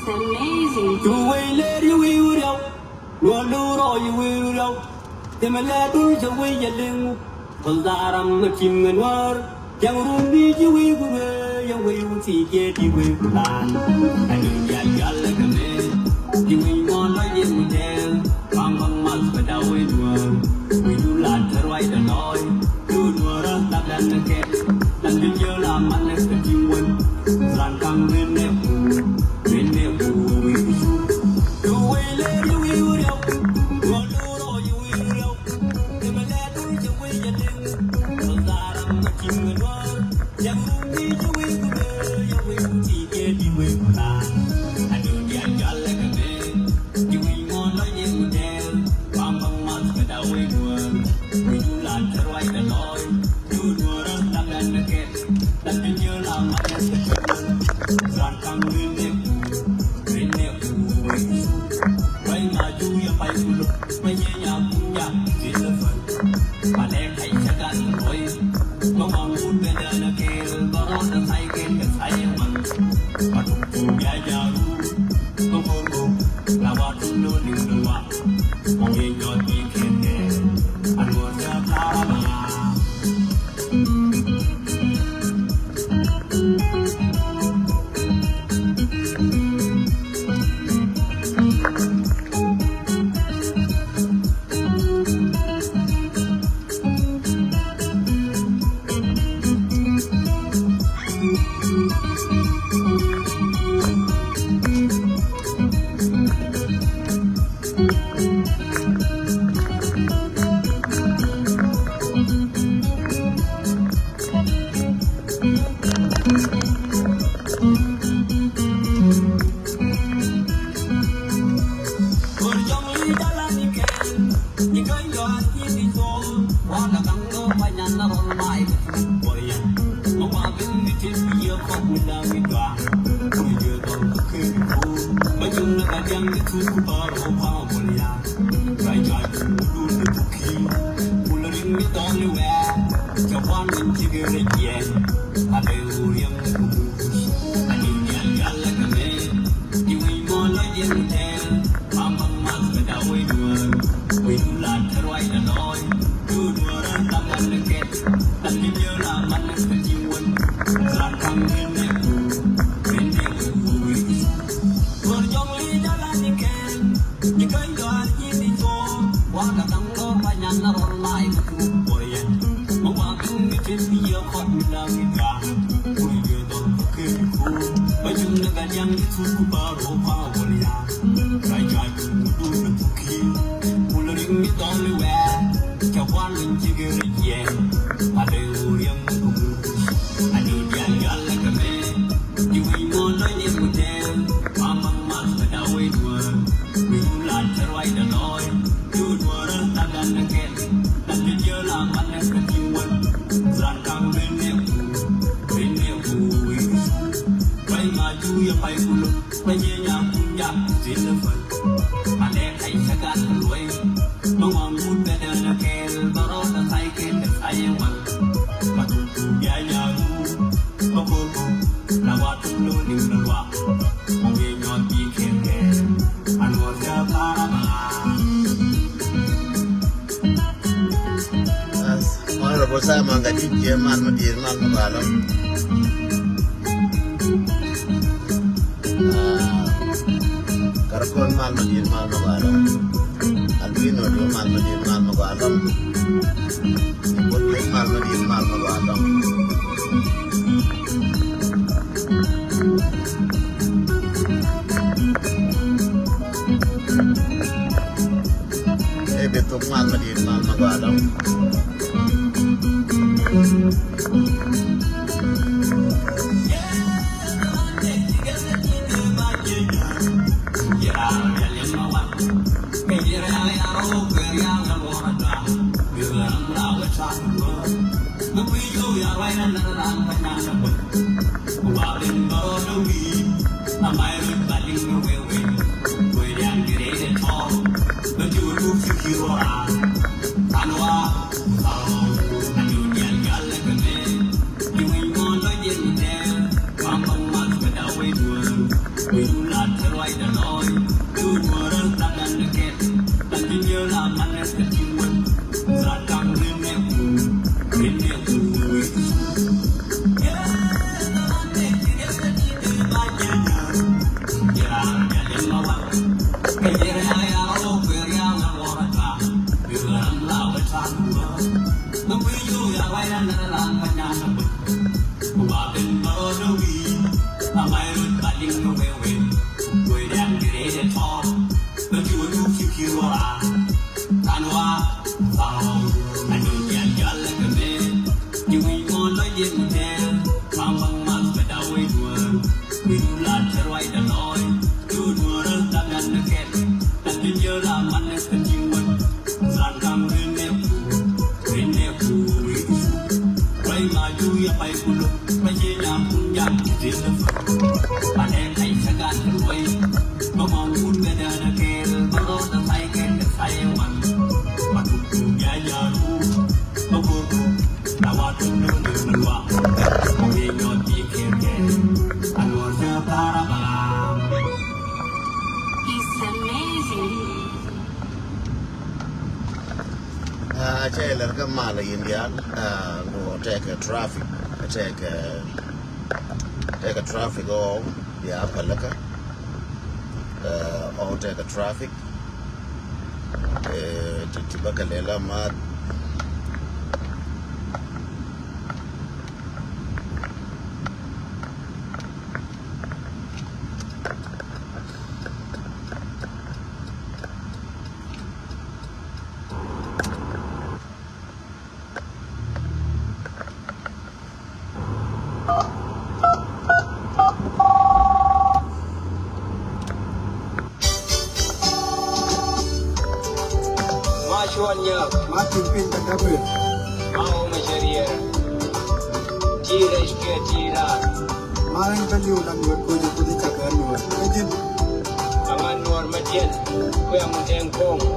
amazing. You will let you will out. You will out. The Maladu, the way you live. Bazaram, the Kim and War. Young Ruby, you will go away. You will see, get you will land. And you get like a man. You will want like you will tell. Come on, months without win. We do like the right and all. You do a lot than the cat. And the girl, I'm on next to you. Run, come in there. Saya manggaji Jerman Madin mal mabalam Karakon mal Madin mal mabalam Albino do mal Madin mal mabalam Botle mal Madin mal mabalam Betul mal Madin mal mabalam We do not Chay larga mala India go take a traffic take a traffic or yeah palaka or take a traffic tibakalela mat Martin Pinta Gabriel. Mau Macharia. Tira Ishkia Tira. Marang Value Language Kuja Pudika Ganua. Agent Aman Nor Matian. Kuya Mutem Kong.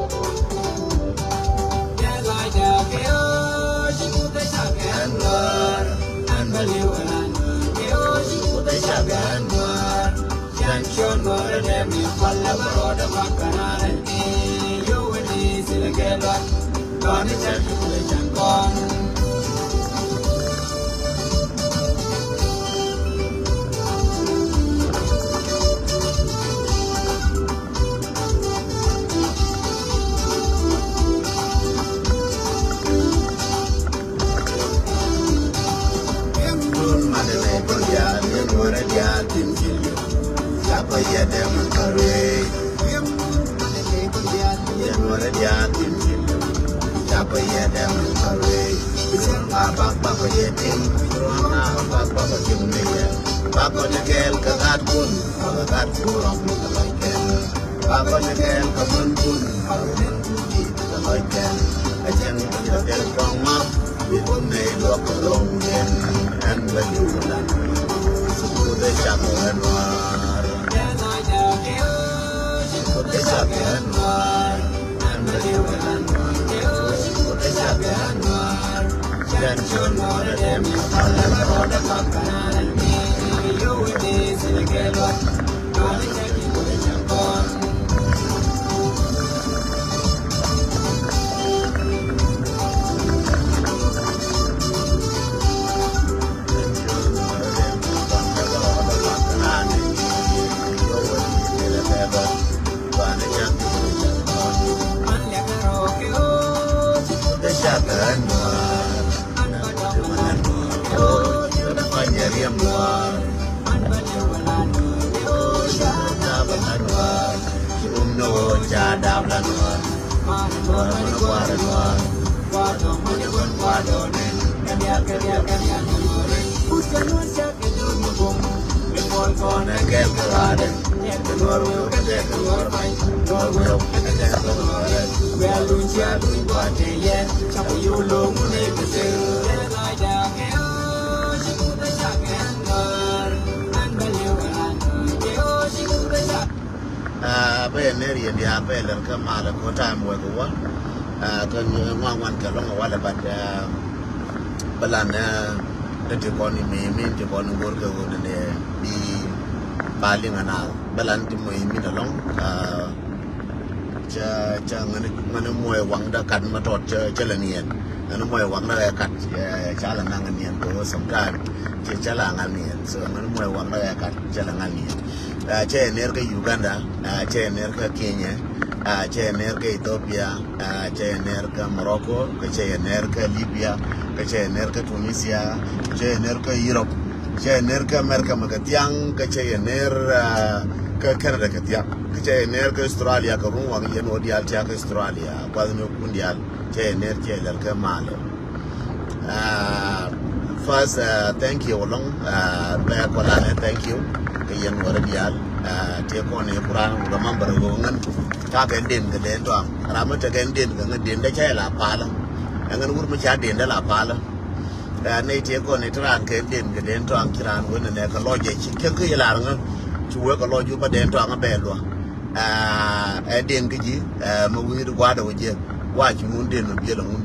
ngana moy wang da kan ma tot ca la nien and I'm one that I cut Chalanganian go sometime Chalanganian, so I'm one that I cut Chalanganian. Che Nerka Uganda, Che Nerka Kenya, Che Nerka Ethiopia, Che Nerka Morocco, Che Nerka Libya, Che Nerka Tunisia, Che Nerka Europe, Che Nerka America Magatiang, Che Ner Canada Katiak, Che Nerka Australia, Karunga, Yanodial Chak Australia, Quadno Mundial, Che Nerka Lalka Malo. First, thank you, Long, Black Colana, thank you. Yan waradial te ko ne Quran ga mambar go ngan ta ga den ga den to rama ta ga den ga den da kai la pala ngan wur mu cha den da la pala ne te ko ne tran ga den ga den to an kiran wona ne ka loje ki ke ke la ngan chu we ka loju ba den to an be lo den ga ji mu wi ru gwa da waje wa ki mun den no bi la mun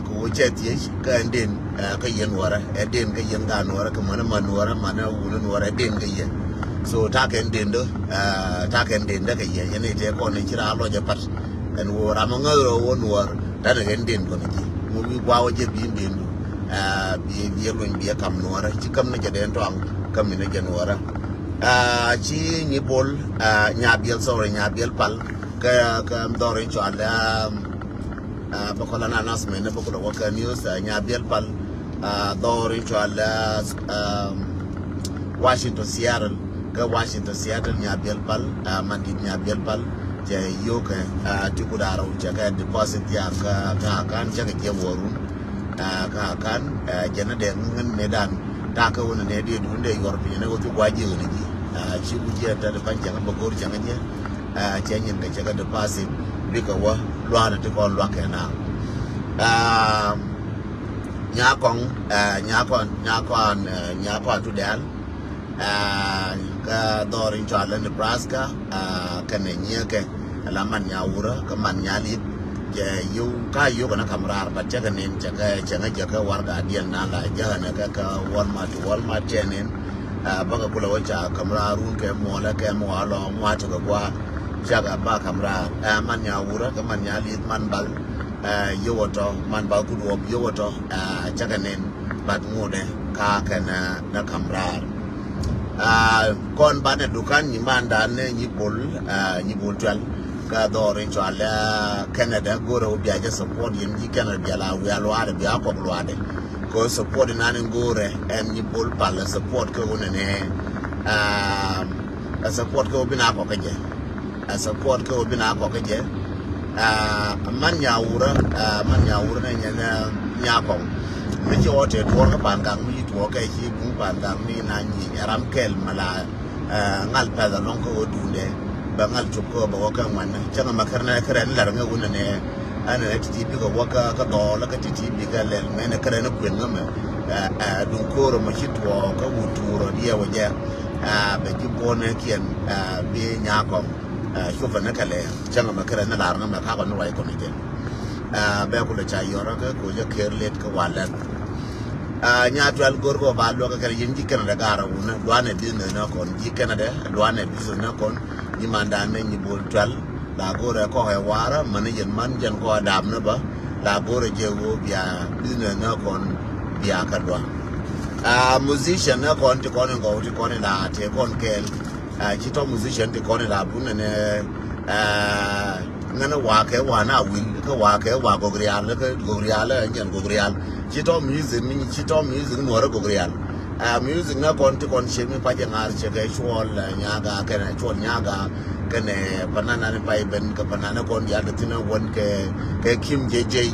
ko che ti ka den ka yen wara den ka yen ga wara ka mana manwara mana wulun wara den ga yen so ta ka den do ta ka den da ka yen ne te ko ne kira lo je pat en wo ra mo ngaro won war ta da den ko ne ji mo wi gwa waje bi den do bi lo bi kam no wara ci kam ne je den to am kam ne je no wara ci ni bol nya biel so nya biel pal ka do re cho ala bakola na announcement ne bakola waka news nya biel pal do ritual Washington Seattle ka Washington Seattle nya biel pal mandi nya biel pal je yoke tikudara uchaga deposit ya ka kan chaga je woru ka kan jena de ngan medan ta ka wona ne de dunde yorpi ne gotu gwaje ne ji chi buje ta de panja ga bogor janga je chenyin ga chaga deposit bika wa lwana te kon lwa kana nyakon to dal ka dorin chala Nebraska kana nyeke la man nyawura ka man nyali je yu ka yu kana kamrar ba jaga nen jaga warga dian na la jahana ka walma tenen baga kula wacha kamrarun ke mola ke moalo mwata ga kwa jaga ba kamrar man nyawura ka man nyali man bal yowoto man ba kudu ob yowoto jaganen bad ngode ka kana na kamrar kon bane dukan ni manda ne ni bol twal ka do rin to ala Canada goro bi aja support yin ji Canada bi ala wi alo ada bi akko lwade ko support na ne gore en ni bol pal support ko ne support ko bi na ko kaje support ko bi na ko kaje man nyawura na nyana nyakon mi ji wote to ka bangang mi to ka hi bu bangang mi na ni ram kel mala ngal pa da non ko dunde ba ngal to ko ba ka man changa makarna kare ni lar nga wona ne ana ne ti bi ko waka ka do la ka ti bi ga lel me ne kare na kwen ngam dun ko ro ma hi to ka wuturo dia waje ba ji bone kien bi nyakon shofa na kale changa makara na larna ma ka no wai ko ne ba ko le cha yora ka ko je kerlet ka wala nya to al gorgo ba lo ka yin ji kana da gara wona duane din na kon ji kana da duane biso na kon ni manda ne ni bol twal la gore ko he wara man yen man jan ko dam na ba la gore je wo bia din na kon bia ka do musician na kon ti kon ngo ti kon la te kon kel chito musician ti kon la bu ne ngana wa ke wa na win ka wa ke wa gogrial ka gogrial njan gogrial chito music no ra gogrial music na kon ti kon shemi pa jangar che ke chol nyaga ke na chol nyaga ke ne banana ne pai ben ka banana kon ya de tina won ke kim jeje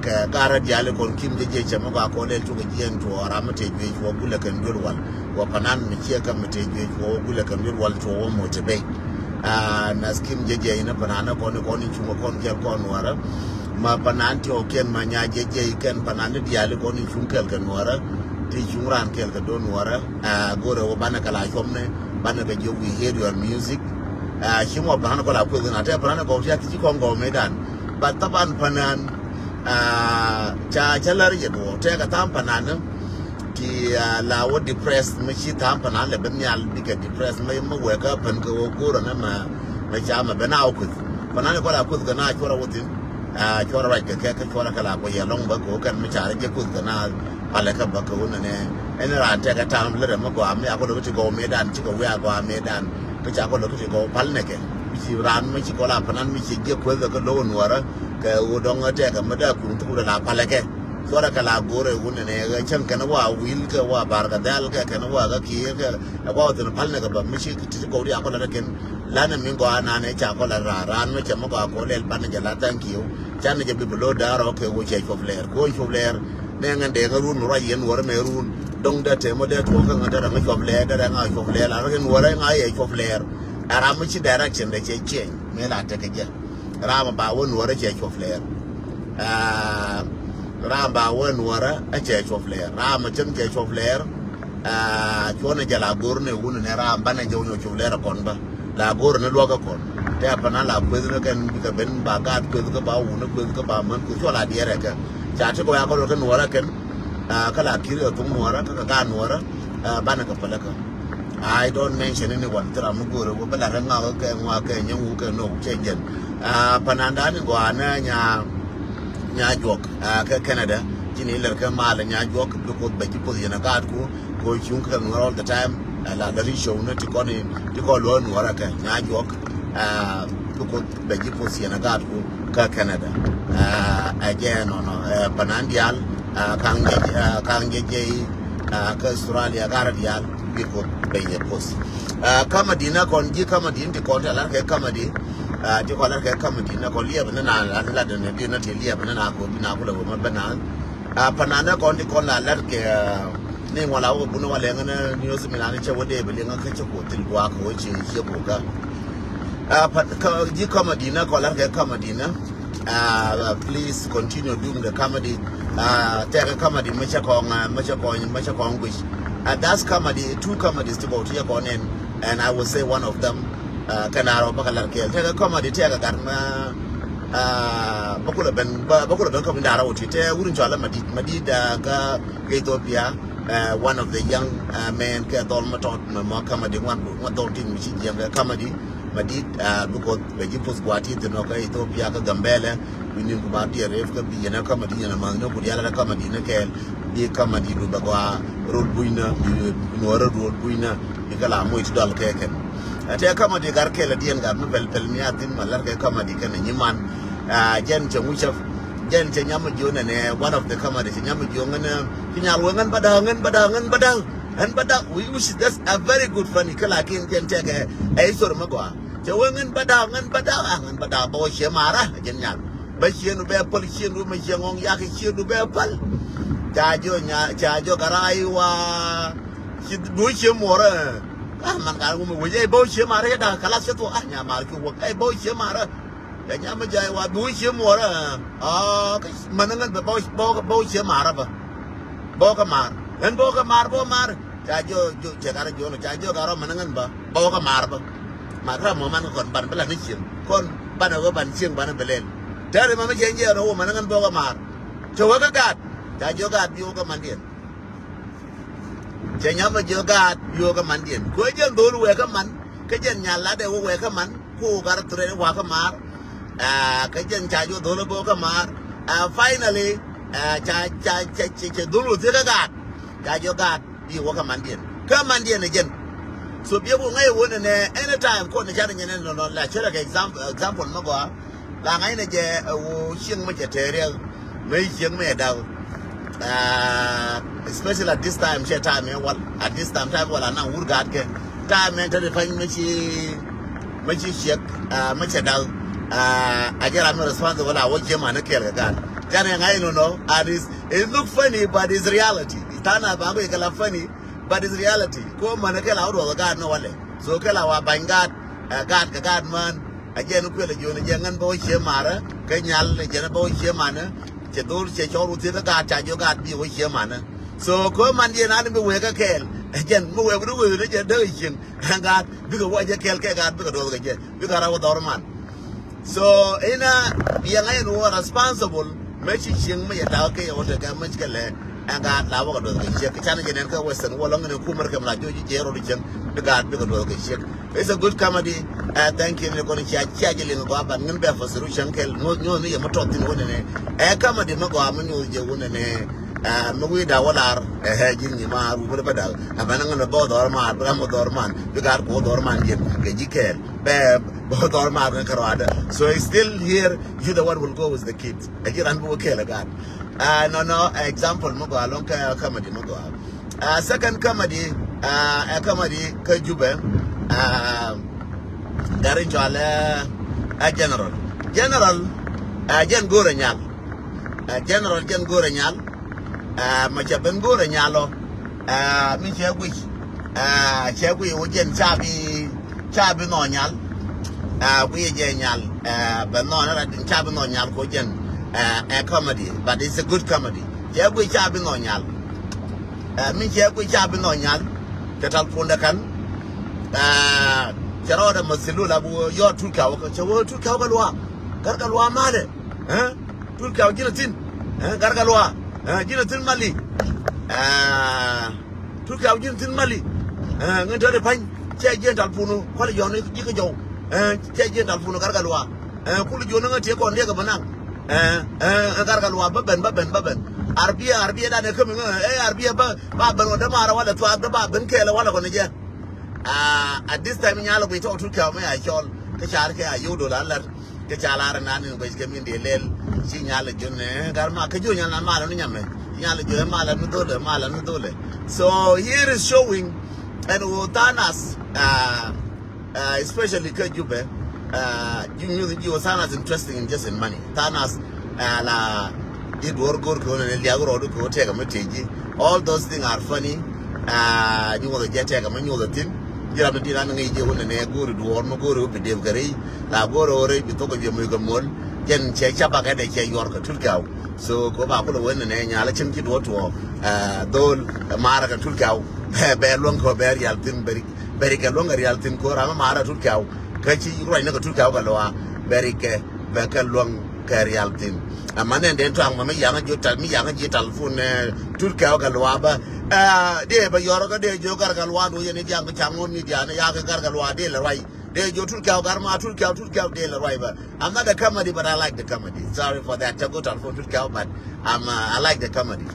ke gara diale kon kim jeje che ma ko le tu ke jen to ra mate je ko bula kan durwal wa panan mi che ka mate je ko bula kan durwal to wo mo te be na skim jeje ina banana kon ni chuma kon kel kon wara ma banan to ken ma nya jeje ken banan diale kon ni chum kel kan wara ti chumran kel ka don wara gore wo bana kala chomne bana ka je we hear your music chimo bana ko la ko na te bana ko ya ti ko ngo medan but taban panan cha lar ye do te ka tam panan ki la wo depressed me chi tam panan le ben yal bi ka depressed me mo we ka pan ko go ro na ma cha ma bana ko panan ko la ko ga na chora wotin cho ra cái cho ra cái là bây giờ long bạc của cái mấy trái cái cút cái nào phải là cái bạc của nó nè anh ra cái cái tham lên mà qua mấy ako được cái go medan chỉ có qua medan cái chắc có được cái go pal này cái chỉ ran mấy chỉ có là phần ăn mấy chỉ cái quên cái lô nữa đó cái u đông ở cái mà đã cũng tu là pal cái cho ra cái là gore của nó nè cái chân cái nó qua wheel cái qua bar cái dal cái nó qua cái kia cái qua từ pal này cái bạc mấy chỉ có đi ako là cái lana mình qua anh này chắc có là ran mấy chỉ mà qua có lên ban cái là thank you chán này chỉ bị blow dar okay we check for flare nên ngân đề cái run rồi yên rồi mấy run đông đã thế mà đã thua cái ngân đã ngay for flare đã ngay for flare là cái rồi ngay for flare làm mấy chỉ direction để check change mấy là cái gì làm bảo quân rồi check for flare làm bảo quân rồi check for flare làm mà chân check for flare cho nên là guru này uống này làm ban này cho nhiều flare còn ba là guru này lo cái còn thế apa na la kwezi na kan bika ben bagat kwezi ka ba wuna kwezi ka ba man ku chola diere ka cha che ko ya ko kan wara kan kala kiri to nuara ka nuara bana ka palaka I don't mention anyone tra mu guru ko bala ranga ka ngwa ka nyu ka no changen pananda ni go ana nya jok ka Canada jini ler ka mala nya jok ko ba ki pozi na gat ko chung ka all the time la da ri show na ti ko lo nuara ka nya jok ko be ji posi na gat ko ka Canada again on panandial kangge ka Australia garadial ko be je posi kama dina kon ji kama din ti kon la ka kama di ti ko la ka kama dina ko liya bana na la da ne dina ti liya bana na ko bina ko la ma bana panana kon ti kon la ke ne wala wo bunu wala ngana ni yosu milani che wode be lenga ka che ko til kwa ko che ko ka ji comedy na ko la comedy na please continue doing the comedy take a comedy much ko which that's comedy two comedies to go to your on and I will say one of them kana ro bakala ke take a comedy take a garma bakula ben comedy da rawti te wurin jala madi da ga Ethiopia one of the young men ke dol matot ma comedy one dol tin mi ji comedy madid because be jipos gwati to no ka Ethiopia ka Gambele winin ku ba dia ref ka bi na ka madi na ma no ku dia la ka madi na ke bi ka madi du ba gwa rod buina no rod buina bi ka la mo itu dal ke ken ate ka madi gar ke la dien ga no pel mi atin malar ke ka madi ka ni man jen che mu chef jen che nyam jo ne one of the comedy che nyam jo ngana kinyal wengan badang and we wish that's a very good funny kala kin jen che ke ai sor ma gwa Jangan pada bawa marah jenyan. Basian ube pol sian ube jangong yak sian ube pal. Cajo karai wa si dua sian mora. Man kalau mau wujud bawa sian marah dah kalah satu nyamar ku wak bawa sian marah. Dan nyamar jaya wa dua sian mora. Manangan bawa sian marah ba. Bawa kamar. Dan bawa kamar. Cajo cakap jono cajo karo manangan ba. Bawa kamar ba. Maka mau mana kon ban bela nicim kon ban aku ban cing ban belen dari mama janji orang mana kan bawa mar coba kegat jogat yoga mandien jenya ma jogat yoga mandien ko jen dulu we man ke jen nyala de we man ku gar ture wa mar ke jen jajo dulu bawa mar finally dulu tidak jogat yoga mandien ke mandien jen so be able ngai wona ne anytime ko ne jara nyene no la chere ga example no go la ngai ne je wo sing ma je tere mai sing me da especially at this time share time at this time wala na urgat ke time ne tare fan me chi shek ma che da ajara me responsible wala wo je ma na ke ga jara ngai no and it look funny but it's reality tana ba ko kala funny but it's reality. Ko manake la odo God no wale. So kala wa bangat God man. Again ko le jona jangan bo che mara ke nyal le jana bo che mana che dur che choru te ga cha jo God bi wo che mana. So ko man dia na be we ka kel. Again mo we ru we je de chin God bi ko wa je kel ke God bi ko do ga je. Bi ka ra wo dor man. So ina yang ai no responsible me chi chin me ya da ke yo te ga me ke le God lava do the shake channel and western wall long and Kumar Kamla Joji religion the God because of the shake. It's a good comedy. Thank you. You're going to charge in Bob and Nimba for solution. No, me, I'm talking one in a comedy. No, I'm going to one in a Mugui Dawalar, a hedging Yama, Rubada, a Banang about Orman, Bramo Dorman, the God called Orman, Gajikel, Bab, Bodorman, and Karada. So he's still here. You the one will go with the kids. I get on Bukela God. No, example, Mogo, long comedy, Mogo. Second comedy, a comedy, Kajube, Garinjala, a general. General, Jen Goranyal. General Jen Goranyal, Machaben Goranyalo, Micha Wish, Chewi, Ujen Chabi Nonyal, we Janyal, Banana, Chabi Nonyal, Kojen. A comedy, but it's a good comedy. Yeah, we chabbing on yal. Me here we chabbing on yal. Ketal Pundakan. Jarada Masilula, your two cow, two Cowgalua, Gargalua Male, two cow Ginatin, Gargalua, Ginatin Mali, two cow Ginatin Mali, into the pine, Chagental Puno, Qualion, Yikajo, Chagental Puno Gargalua, Pulijon, take on Yagabanang. Gargalua, Baben, Arbia, that coming, Arbia, Baben, or the Mara, what the twelve, the Baben, Kela, what on the at this time in Yellow, we talk to Kalme, I shall, Kacharka, Yudo, Kachala, and Nan, which came in the Lel, Signal, Garma, Kajuan, and Malan, Yalajo, Malan, so here is showing, and Utanas, especially Kajube. You was Thanas interesting in just in money. Thanas la did work good and Liagro take a mategi. All those things are funny. You want to get take a manual the thing. You have to deal on you and a good war, no go to Dave Gary, Laboro, Bitoko Yamugamon, Jen Check Chapak at a York Tulkau. So go back to the win and Alachin Kid Water, Dole, Maraka Tulkau, Bear Longo, Bear Yaltin, Berry Longer Yaltin, Korama Mara Tulkau. Kachi right now to Kawaloa, Berike, Becker Long Carrialtin. A man and then Tang, Mamma Yana, you tell me Yana Jitalfun, Turka Galwaba, there, but Yorga, de Jogar Galwado, and young Chamun, Yana Yaga Gargalwa, de la right. There, you took out Garma, took out de la river. I'm not a comedy, but I like the comedy. Sorry for that, I go to Turka, but I like the comedy.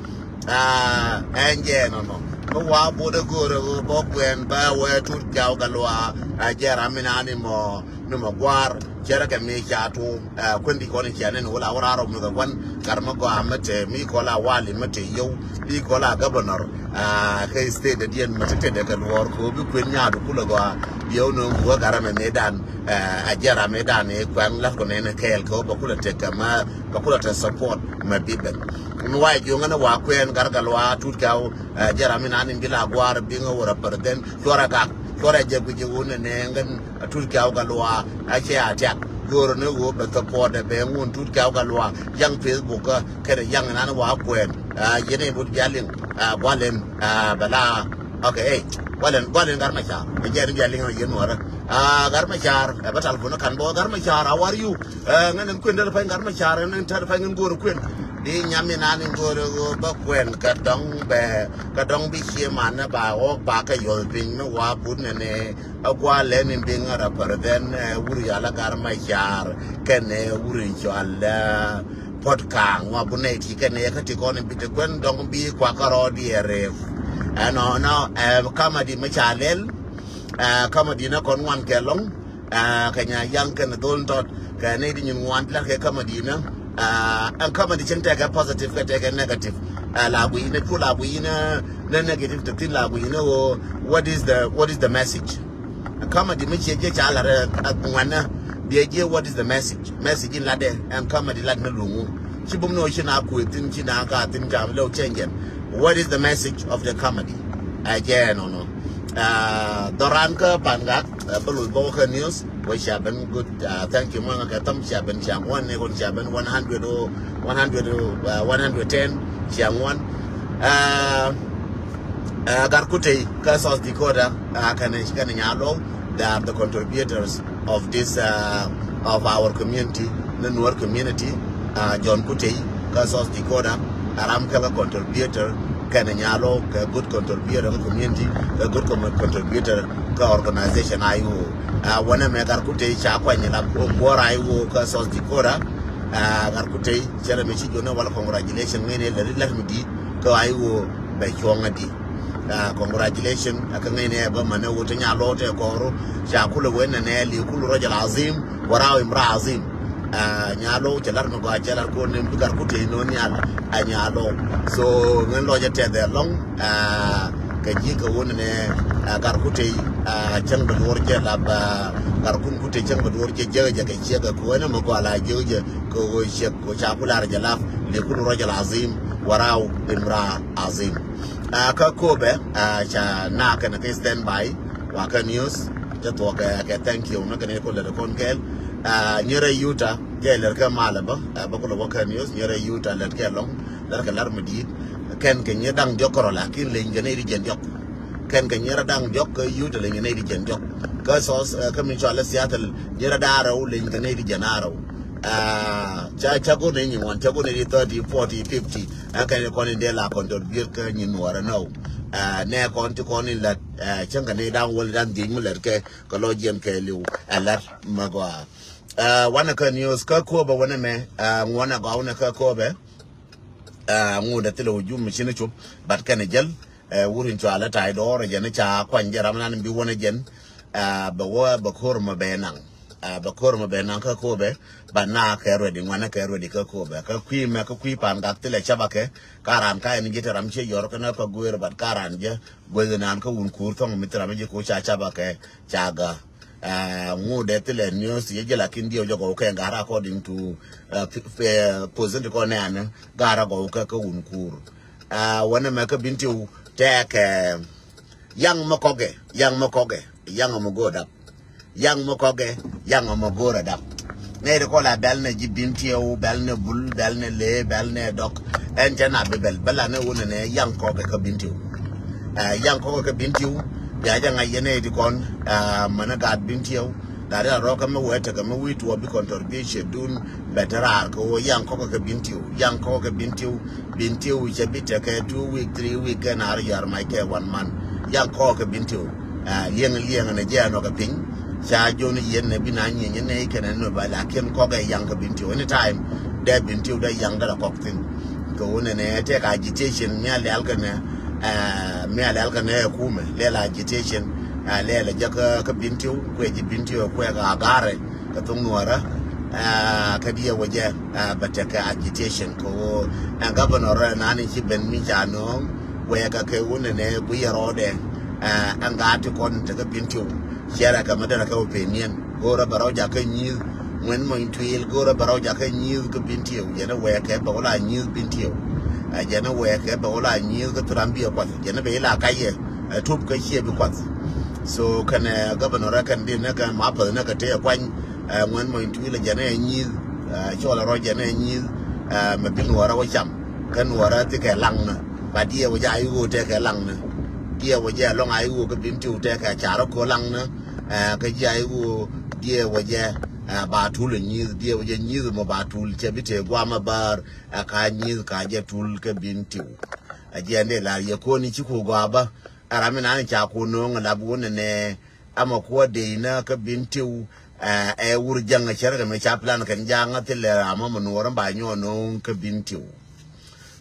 And yeah, no. Wa boda go bokwen ba we tu kau galwa jera minani mo no magwar jera ka me chato kwendi koni chane no la ora no the one karma go amate mi kola wali mate yo mi kola governor kai state the dien mate de kan wor ko bi kwenya do kula go yo no go garama medan jera medan e kwan la ko ne kel ko bakula te kama bakula te support ma biben why you ngana wa kwen gargalwa tu kau jera minani bila gwar binga wora perden Kora Jabuji and Turka Galua, I can't attack. You're no go, but the port of Bengun, Turka Galua, young Facebooker, get a young and Anawa Quen, Jenny would yelling, Wallen, Bala, okay, Wallen Garmachar, again yelling again, Garmachar, a battle for Nakambo, Garmachar, how are you? And Quindle Garmachar and terrifying Guru Quinn. Di Yaminan in go Bakwen, Kadong be here, man, about Baka Yolping, no wapun and a Gualen in being a rapper, then Uriala Garmachar, Kene Urichuala, Potkang, Wabunate, Kene, and Peter Gwen, don't be Quackaro, dear ref. And now, comedy Machalel, comedy no con one kelong, Kenya young and don't thought Canadian want like a comedy. And comedy can take a positive, can take a negative. We the negative to tell we know what is the message. A comedy which you get the idea what is the message. Message in Lade and comedy like no room. Chibum notion up with Tinchinaga, Tinjam, low changing. What is the message of the comedy? Again, no. Doranka Pangak, Boka News, which have been good. Thank you, Manga Tom Shaban Sham 1, Negon Shaban 100 or 110 Sham 1. Garkute, Kasos Dakota, Kanishkananyalo, they are the contributors of this, of our community, the Noor community, John Kute, Kasos Dakota, aram ka contributor kan nyalo ka good contributor community ka good contributor ka organization ayu wana me gar kute cha kwa nyala bora ayu ka sos dikora gar kute chere me chi jona wala congratulation ngene la midi ka ayu be chonga di congratulation aka ngene ba mana woto nyalo te koro cha kula wena ne li kulu rajul azim warawi imra azim nyalo chelar no ga chelar ko ne gar kute no nyal anyalo so ngen lo jete de long ka ji ka wona ne gar kute chang ba worje la ba gar kun kute chang ba worje je ka che ga ko ne mo ko ala je ko she ko cha kula rajala li kulu rajul azim warawi imra azim ka kobe cha na ka na stand by wa ka news ja to ka thank you na ka ne ko le kon kel nyere yuta geler ka malaba ba ko lo ka news nyere yuta le ke long dar ka lar mudi ken ke nyedang jokoro la kin le ngene ri jen jok ken ke nyera dang jok yuta le ngene ri jen jok ka so ka min chala siatel nyera daro le ngene ri jenaro cha go ne nywan cha go ne 30 40 50 aka ne kon de la kon do bir ka nyin wara no ne kon ti kon la changa ne dang wol dan ding mu le ke ko lo jem ke liu alar magwa wana ka news ka ko ba wana me ngwana ga wana ka ko be nguda tilo jum chine chup bat kan jel wurin to ala tai do re jene cha kwan jaram nan bi wona jen ba wa ba kor ma benang ba kor ma benang ka ko be ba na ka ready ngwana ka ready ka ko be ka kwi pan ga tile chabake karan ka ni jete ram che yor kana ka guer bat karan je gwenan ka un kur thong mitra me je ko cha chabake chaga ngude tile news ye jela kindio jogo ka ngara according to position ko nana gara go ka un kur wana me ka bintiu tek yang makoge yang mogoda yang mokoge yang mogora da ne ko la bel ne jibintiu bel ne bul bel ne le bel ne dok entena bebel bela ne wona ne yang koge ka bintiu yang koge ka bintiu ya janga yene di kon mana gad bintiu da da ro ka me weta ka me witu obi contribution dun betara ko yang ko ka bintiu je bite ka 2 week 3 week na ar yar mai ke 1 month yang ko ka bintiu lieng na je no ka pin cha joni yen ne binanye ne ke ne ba la ken ko ga yang ka bintiu anytime de bintiu da yang da ko tin ko ne te ka agitation me ale alkana me ale alkana kume lela agitation lela jaka ka bintiu ko ji bintiu ko ga gare ka tungwara ka dia waje bataka agitation ko governor na ni ci ben mi jano we ka ke wona ne bu yarode anga ti kon ta ka bintiu shara ka madara ka opinion gora baraja ka nyi when mo intuil gora baraja ka nyi ka bintiu jena we ka ba wala nyi bintiu jena we ka ba wala nyi ka trambi ko jena be la ka ye tup ka shi bi kwat so kana governor kan din na ka ma pa na ka te kwan when mo intuil jena nyi chola ro jena nyi ma bin wara wa cham kan wara ti ka lang na ba dia wa ja yu te ka lang na dia wa ja long ai wu ka bintiu te ka charo ko lang na ka ja yu dia wa ja ba tul nyi dia wa nyi mo ba tul che bite gwa ma bar ka nyi ka je tul ka bintiu aje ne la ye ko ni chi ko gwa ba arami na ni cha ko no ngala bu ne ama ko de na ka bintiu wur janga chere me cha plan kan janga tele ama mo no ba nyo no ka bintiu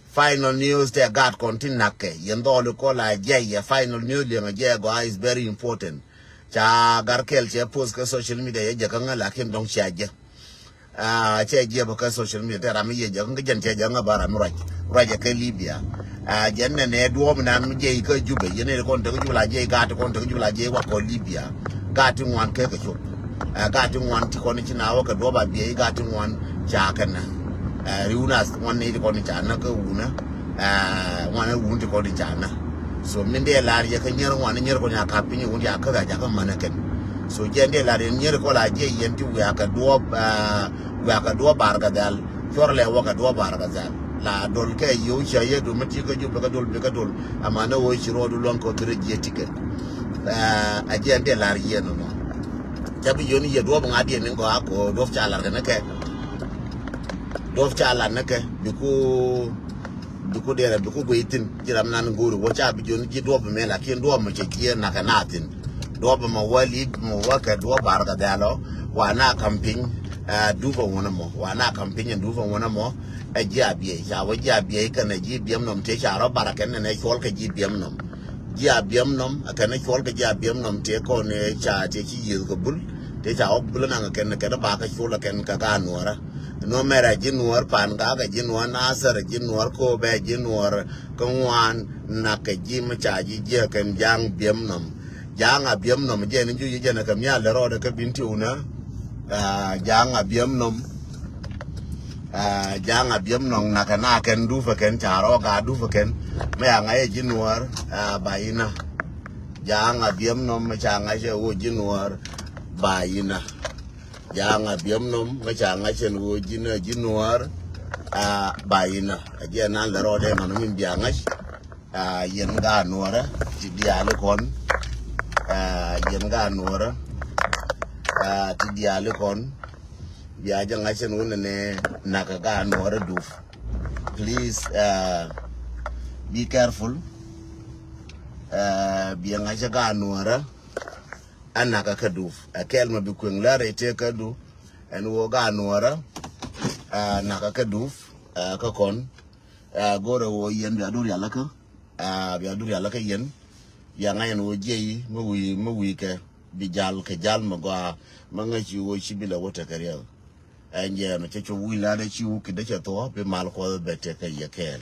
final news they got continue yendo le ko la je final news le je go is very important cha garkel che post ka social media ye je kan la kin dong cha je che je ba ka social media ra mi ye je kan jen che je nga bara mi raje ka Libya jenne ne duo na mi je ka jube ye ne kon te ku la je ga te kon te ku la je wa ko Libya ga ti ngwan ke ka chu ga ti ngwan ti kon ti na wa ka do ba bi ga ti ngwan cha kana riunas ngwan ne ti kon cha na ka una ngwan un ti kon cha na so minde la ye ka nyer ngwan nyer ko nya ka pinyi un ya ka ga ja ka manaken so jende la nyer ko la je yenti wa ka do bar ga dal chorle wa ka do bar ga dal la dol ke yo cha ye do mati ka ju ka dol amana wo chiro do lon ko tere je ticket ajende la ye no tabi yoni ye do nga de ngo ako do cha la na ke biku ku dere ku waitin jiram nan guru wacha bi jon ji do me la kin do mo che ji na kanatin do ba mo wali mo waka do barga dalo wa na camping duva wona mo wa na camping duva wona mo a ji abie ya wa ji abie kana ji biem nom te cha ro baraka ne chol ka ji biem nom ji abiem nom kana chol ka ji abiem nom te ko ne cha te chi yi ko bul te cha ok bul na ka ne ka ba ka chula ken ka ga nuora no mera jinuor pan ga jinuor nasar jinuor ko be jinuor kongwan na ka ji ma cha ji je kan jang biem nom jang a biem nom je ni ju je na ka mya le ro de ka binti una jang a biem nom jang a biem nom na ka na ken du fa ken cha ro ga du fa ken me nga ye jinuor ba ina jang a biem nom ma cha nga je wo jinuor ba ina yang abiem nom ngachanga chen wo jina jinuar baina aje nan la rode man min biangash yen ga nuara ti diale kon yen ga nuara ti diale kon biya janga chen wona ne naka ga nuara duf please be careful biya ngaja ga nuara anaka kaduf akel ma bi kweng la rete kadu en wo ga nuara naka kaduf ka kon gore wo yen bi adur yalaka yen ya ngayen wo jeyi mo wi ke bi jal ke jal ma ga ma nga ci wo ci bi la wota kariya anje no ci wi la de ci wu ki de to be mal ko be te ka yekel